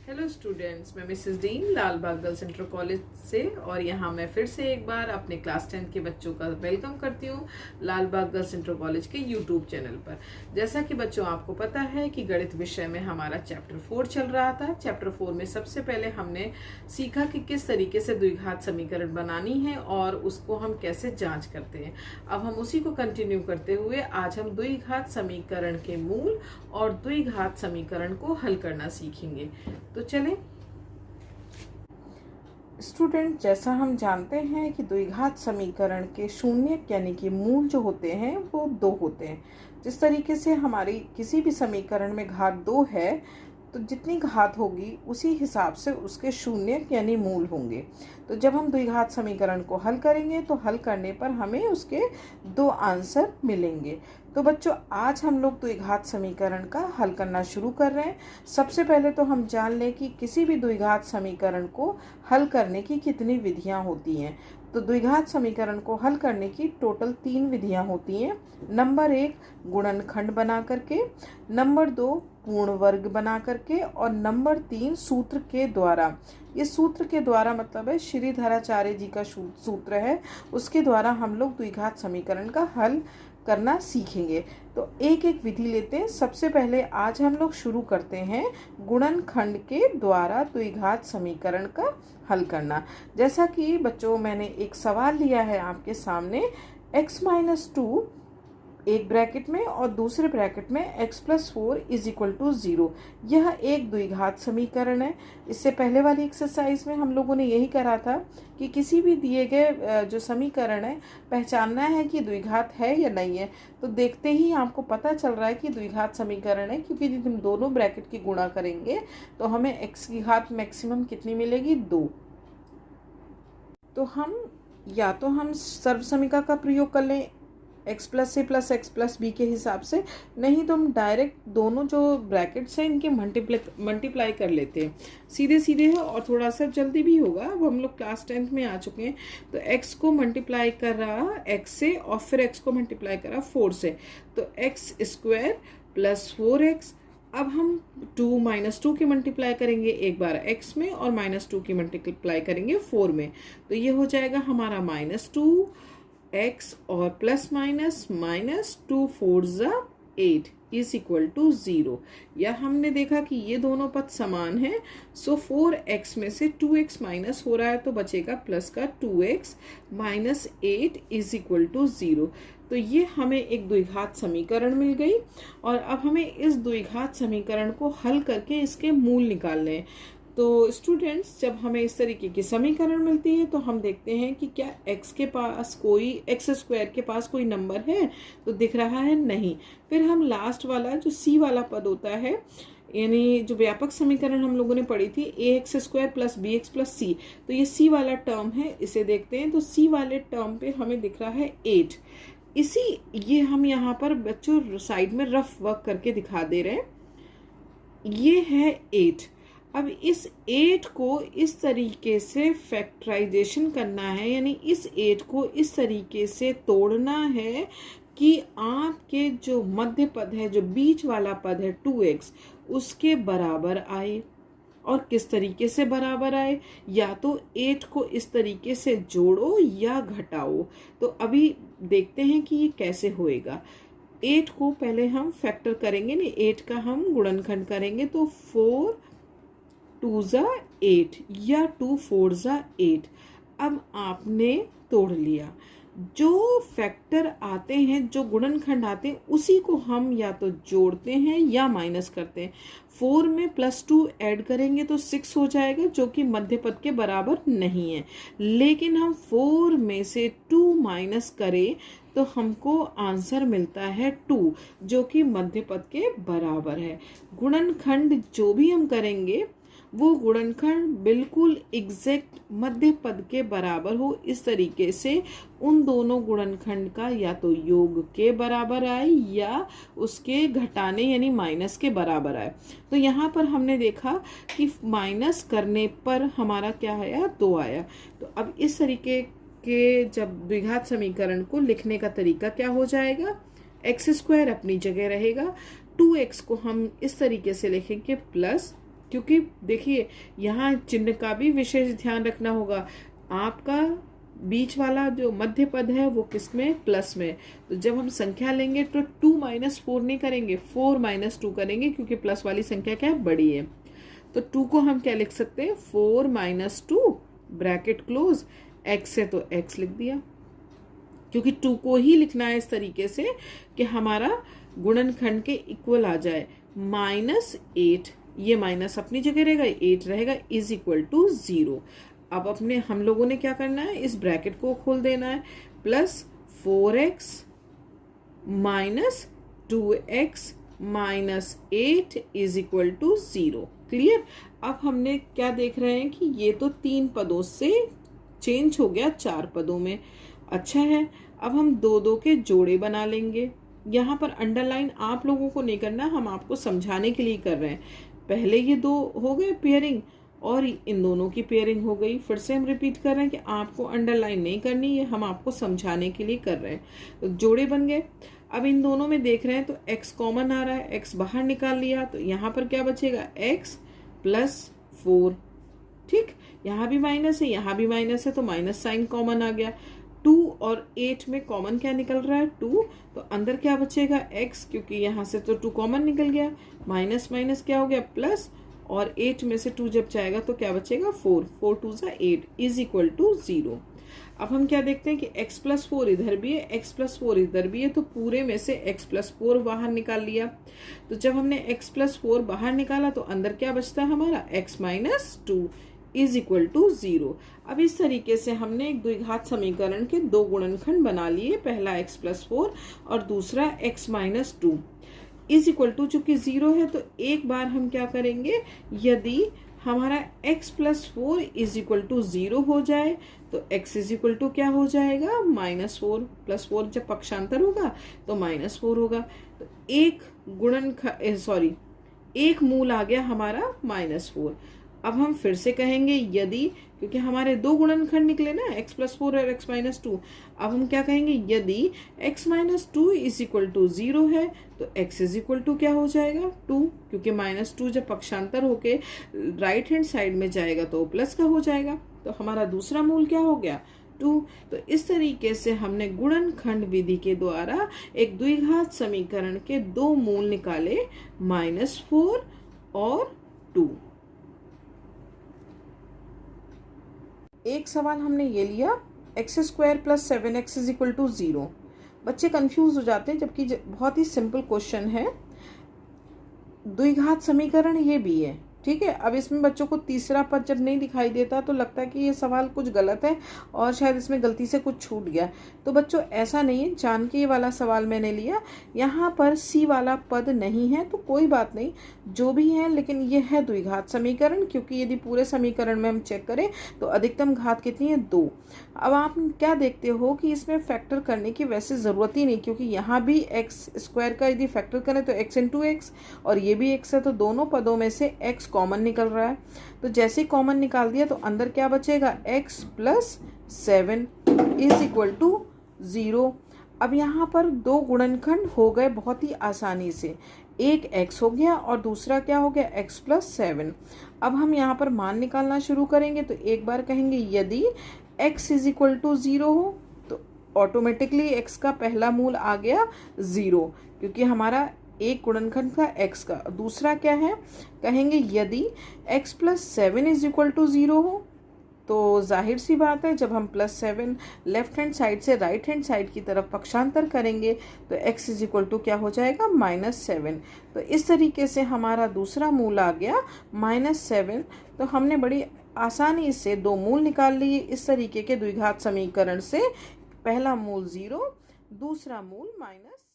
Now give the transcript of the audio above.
Hello students, मैं Mrs Deen Lalbagh girls inter college से और यहाँ मैं फिर से एक बार अपने क्लास 10 के बच्चों का वेलकम करती हूँ लालबाग गर्ल्स इंटर कॉलेज के यूट्यूब चैनल पर। जैसा कि बच्चों आपको पता है कि गणित विषय में हमारा चैप्टर 4 चल रहा था। चैप्टर 4 में सबसे पहले हमने सीखा कि किस तरीके से द्विघात समीकरण बनानी है और उसको हम कैसे जाँच करते हैं। अब हम उसी को कंटिन्यू करते हुए आज हम द्विघात समीकरण के मूल और द्विघात समीकरण को हल करना सीखेंगे। तो चलें स्टूडेंट, जैसा हम जानते हैं कि द्विघात समीकरण के शून्य यानी कि मूल जो होते हैं वो 2 होते हैं। जिस तरीके से हमारी किसी भी समीकरण में घात 2 है तो जितनी घात होगी उसी हिसाब से उसके शून्य यानी मूल होंगे। तो जब हम द्विघात समीकरण को हल करेंगे तो हल करने पर हमें उसके 2 आंसर मिलेंगे। तो बच्चों, आज हम लोग द्विघात समीकरण का हल करना शुरू कर रहे हैं। सबसे पहले तो हम जान लें कि किसी भी द्विघात समीकरण को हल करने की कितनी विधियां होती हैं। तो द्विघात समीकरण को हल करने की टोटल 3 विधियां होती हैं। नंबर 1 गुणनखंड बना करके, नंबर 2 पूर्ण वर्ग बना करके और नंबर 3 सूत्र के द्वारा। ये सूत्र के द्वारा मतलब है श्रीधराचार्य जी का सूत्र है, उसके द्वारा हम लोग द्विघात समीकरण का हल करना सीखेंगे। तो एक एक विधि लेते हैं। सबसे पहले आज हम लोग शुरू करते हैं गुणनखंड के द्वारा द्विघात समीकरण का हल करना। जैसा कि बच्चों मैंने एक सवाल लिया है आपके सामने, x-2 एक ब्रैकेट में और दूसरे ब्रैकेट में x+4 = 0। यह एक द्विघात समीकरण है। इससे पहले वाली एक्सरसाइज में हम लोगों ने यही करा था कि किसी भी दिए गए जो समीकरण है पहचानना है कि द्विघात है या नहीं है। तो देखते ही आपको पता चल रहा है कि द्विघात समीकरण है, क्योंकि यदि हम दोनों ब्रैकेट की गुणा करेंगे तो हमें x की घात मैक्सिमम कितनी मिलेगी, 2। तो हम सर्वसमीका का प्रयोग कर लें x+a + x+b के हिसाब से, नहीं तो हम डायरेक्ट दोनों जो ब्रैकेट्स हैं इनके मल्टीप्लाई कर लेते हैं। सीधे सीधे है और थोड़ा सा जल्दी भी होगा। अब हम लोग क्लास 10th में आ चुके हैं। तो x को मल्टीप्लाई कर रहा x से और फिर x को मल्टीप्लाई कर रहा 4 से, तो x² + 4x। अब हम 2 - 2 की मल्टीप्लाई करेंगे एक बार x में और -2 की मल्टीप्लाई करेंगे 4 में, तो ये हो जाएगा हमारा -2x और प्लस माइनस -2 4 8 = 0। या हमने देखा कि ये दोनों पद समान हैं, सो 4x में से 2x माइनस हो रहा है तो बचेगा प्लस का 2x -8 = 0। तो ये हमें एक द्विघात समीकरण मिल गई और अब हमें इस द्विघात समीकरण को हल करके इसके मूल निकालने हैं। तो स्टूडेंट्स, जब हमें इस तरीके की समीकरण मिलती है तो हम देखते हैं कि क्या x के पास कोई x² के पास कोई नंबर है, तो दिख रहा है नहीं। फिर हम लास्ट वाला जो c वाला पद होता है, यानी जो व्यापक समीकरण हम लोगों ने पढ़ी थी ax² + bx + c, तो ये c वाला टर्म है, इसे देखते हैं। तो c वाले टर्म पे हमें दिख रहा है 8। ये हम यहाँ पर बच्चों साइड में रफ वर्क करके दिखा दे रहे हैं। ये है 8। अब इस 8 को इस तरीके से फैक्टराइजेशन करना है, यानी इस 8 को इस तरीके से तोड़ना है कि आपके जो मध्य पद है, जो बीच वाला पद है 2x, उसके बराबर आए। और किस तरीके से बराबर आए, या तो 8 को इस तरीके से जोड़ो या घटाओ। तो अभी देखते हैं कि ये कैसे होएगा। 8 को पहले हम फैक्टर करेंगे, नहीं 8 का हम गुणनखंड करेंगे, तो 4 2 8 या 2 4 8। अब आपने तोड़ लिया। जो फैक्टर आते हैं, जो गुणनखंड आते हैं, उसी को हम या तो जोड़ते हैं या माइनस करते हैं। 4 में +2 ऐड करेंगे तो 6 हो जाएगा, जो कि मध्य पद के बराबर नहीं है। लेकिन हम 4 में से 2 माइनस करें तो हमको आंसर मिलता है 2, जो कि मध्य पद के बराबर है। गुणनखंड जो भी हम करेंगे वो गुणनखंड बिल्कुल एग्जैक्ट मध्य पद के बराबर हो, इस तरीके से उन दोनों गुणनखंड का या तो योग के बराबर आए या उसके घटाने यानी माइनस के बराबर आए। तो यहाँ पर हमने देखा कि माइनस करने पर हमारा क्या आया, 2 आया। तो अब इस तरीके के जब द्विघात समीकरण को लिखने का तरीका क्या हो जाएगा, x² अपनी जगह रहेगा, 2x को हम इस तरीके से लिखेंगे क्योंकि देखिए यहाँ चिन्ह का भी विशेष ध्यान रखना होगा। आपका बीच वाला जो मध्य पद है वो किस में, प्लस में। तो जब हम संख्या लेंगे तो 2 - 4 नहीं करेंगे, 4 - 2 करेंगे, क्योंकि प्लस वाली संख्या क्या है, बड़ी है। तो 2 को हम क्या लिख सकते हैं, 4 - 2 ब्रैकेट क्लोज, x है तो x लिख दिया, क्योंकि 2 को ही लिखना है इस तरीके से कि हमारा गुणनखंड के इक्वल आ जाए। -8, ये माइनस अपनी जगह रहेगा, 8 रहेगा, इज इक्वल टू 0। अब अपने हम लोगों ने क्या करना है, इस ब्रैकेट को खोल देना है, plus 4x - 2x - 8 is equal to 0। Clear. अब हमने क्या देख रहे हैं कि ये तो 3 पदों से चेंज हो गया 4 पदों में। अच्छा है, अब हम 2-2 के जोड़े बना लेंगे। यहाँ पर अंडरलाइन आप लोगों को नहीं करना, हम आपको समझाने के लिए कर रहे हैं। पहले ये 2 हो गए पेयरिंग और इन दोनों की पेयरिंग हो गई। फिर से हम रिपीट कर रहे हैं कि आपको अंडरलाइन नहीं करनी है, हम आपको समझाने के लिए कर रहे हैं। तो जोड़े बन गए। अब इन दोनों में देख रहे हैं तो x कॉमन आ रहा है, x बाहर निकाल लिया, तो यहाँ पर क्या बचेगा, x + 4। ठीक, यहाँ भी माइनस है, यहाँ भी माइनस है, तो माइनस साइन कॉमन आ गया। 2 और 8 में कॉमन क्या निकल रहा है, 2, तो अंदर क्या बचेगा, x, क्योंकि यहाँ से तो 2 कॉमन निकल गया, माइनस माइनस क्या हो गया, प्लस, और 8 में से 2 जब जाएगा तो क्या बचेगा, 4, 4 2 = 8 इज इक्वल टू 0। अब हम क्या देखते हैं कि x + 4 इधर भी है, x + 4 इधर भी है, तो पूरे में से x + 4 बाहर निकाल लिया। तो जब हमने x + 4 बाहर निकाला तो अंदर क्या बचता है हमारा, x - 2 इज इक्वल टू 0। अब इस तरीके से हमने एक द्विघात समीकरण के 2 गुणनखंड बना लिए, पहला x + 4 और दूसरा x - 2 इज इक्वल टू, चूंकि 0 है तो एक बार हम क्या करेंगे, यदि हमारा x + 4 इज इक्वल टू 0 हो जाए तो x इज इक्वल टू क्या हो जाएगा, -4, + 4 जब पक्षांतर होगा तो -4 होगा। तो एक मूल आ गया हमारा -4। अब हम फिर से कहेंगे यदि, क्योंकि हमारे 2 गुणनखंड निकले ना, x + 4 और x - 2। अब हम क्या कहेंगे, यदि x - 2 इज इक्वल टू 0 है तो x इज इक्वल टू क्या हो जाएगा, 2, क्योंकि -2 जब पक्षांतर होके राइट हैंड साइड में जाएगा तो प्लस का हो जाएगा। तो हमारा दूसरा मूल क्या हो गया, 2। तो इस तरीके से हमने गुणनखंड विधि के द्वारा एक द्विघात समीकरण के 2 मूल निकाले, -4 और 2। एक सवाल हमने ये लिया, x² + 7x = 0। बच्चे कंफ्यूज हो जाते हैं, जबकि बहुत ही सिंपल क्वेश्चन है। द्विघात समीकरण ये भी है, ठीक है। अब इसमें बच्चों को तीसरा पद जब नहीं दिखाई देता तो लगता है कि ये सवाल कुछ गलत है और शायद इसमें गलती से कुछ छूट गया। तो बच्चों ऐसा नहीं है, जान के ये वाला सवाल मैंने लिया। यहाँ पर सी वाला पद नहीं है तो कोई बात नहीं, जो भी है, लेकिन ये है द्विघात समीकरण, क्योंकि यदि पूरे समीकरण में हम चेक करें तो अधिकतम घात कितनी है, 2। अब आप क्या देखते हो कि इसमें फैक्टर करने की वैसे ज़रूरत ही नहीं, क्योंकि यहाँ भी x² का यदि फैक्टर करें तो x × x, और ये भी x है, तो दोनों पदों में से x कॉमन निकल रहा है। तो जैसे ही कॉमन निकाल दिया तो अंदर क्या बचेगा, x + 7 इज इक्वल टू 0। अब यहाँ पर 2 गुणनखंड हो गए बहुत ही आसानी से, एक x हो गया और दूसरा क्या हो गया, x + 7। अब हम यहाँ पर मान निकालना शुरू करेंगे तो एक बार कहेंगे यदि x इज इक्वल टू 0 हो तो ऑटोमेटिकली x का पहला मूल आ गया 0, क्योंकि हमारा एक गुणनखंड का x का। दूसरा क्या है, कहेंगे यदि x + 7 इज इक्वल टू 0 हो, तो जाहिर सी बात है जब हम +7 लेफ्ट हैंड साइड से राइट हैंड साइड की तरफ पक्षांतर करेंगे तो x इज इक्वल टू क्या हो जाएगा, -7। तो इस तरीके से हमारा दूसरा मूल आ गया -7। तो हमने बड़ी आसानी से 2 मूल निकाल लिए इस तरीके के द्विघात समीकरण से। पहला मूल 0, दूसरा मूल -7।